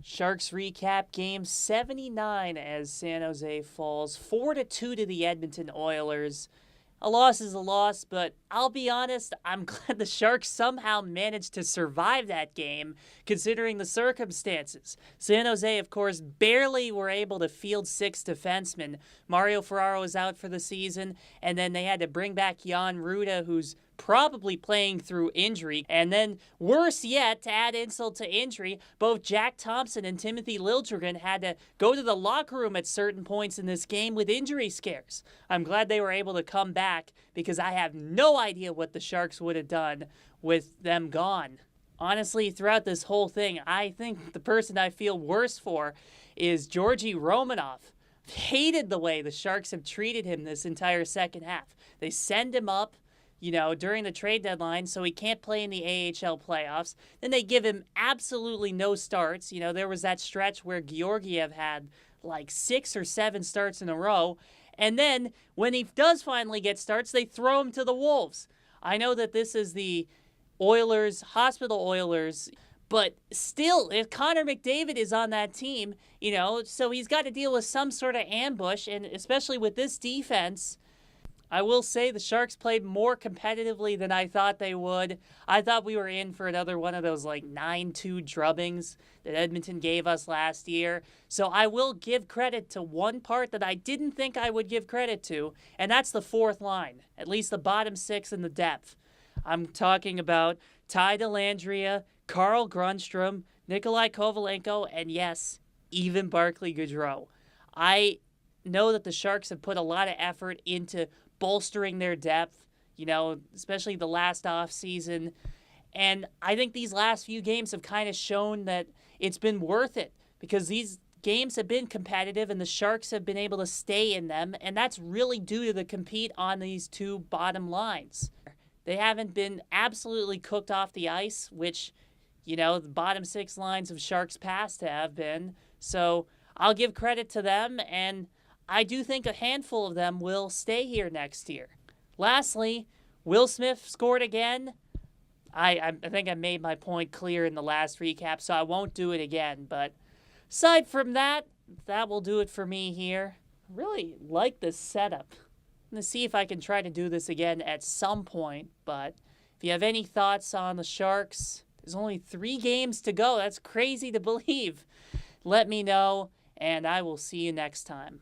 Sharks recap game 79 as San Jose falls 4-2 to the Edmonton Oilers. A loss is a loss, but I'll be honest, I'm glad the Sharks somehow managed to survive that game, considering the circumstances. San Jose, of course, barely were able to field 6 defensemen. Mario Ferraro is out for the season, and then they had to bring back Jan Ruda, who's probably playing through injury. And then, worse yet, to add insult to injury, both Jack Thompson and Timothy Liljegren had to go to the locker room at certain points in this game with injury scares. I'm glad they were able to come back because I have no idea what the Sharks would have done with them gone. Honestly, throughout this whole thing, I think the person I feel worse for is Georgi Romanov. Hated the way the Sharks have treated him this entire second half. They send him up, during the trade deadline, so he can't play in the AHL playoffs. Then they give him absolutely no starts. There was that stretch where Georgiev had like 6 or 7 starts in a row. And then when he does finally get starts, they throw him to the Wolves. I know that this is the Oilers, Hospital Oilers, but still, if Connor McDavid is on that team, so he's got to deal with some sort of ambush, and especially with this defense, I will say the Sharks played more competitively than I thought they would. I thought we were in for another one of those 9-2 drubbings that Edmonton gave us last year. So I will give credit to one part that I didn't think I would give credit to, and that's the fourth line, at least the bottom 6 in the depth. I'm talking about Ty Dellandrea, Carl Grundstrom, Nikolai Kovalenko, and yes, even Barclay Goodrow. I know that the Sharks have put a lot of effort into bolstering their depth, especially the last offseason. And I think these last few games have kind of shown that it's been worth it because these games have been competitive and the Sharks have been able to stay in them. And that's really due to the compete on these two bottom lines. They haven't been absolutely cooked off the ice, which, the bottom 6 lines of Sharks past have been. So I'll give credit to them, and I do think a handful of them will stay here next year. Lastly, Will Smith scored again. I think I made my point clear in the last recap, so I won't do it again. But aside from that, that will do it for me here. I really like this setup. I'm going to see if I can try to do this again at some point. But if you have any thoughts on the Sharks, there's only 3 games to go. That's crazy to believe. Let me know, and I will see you next time.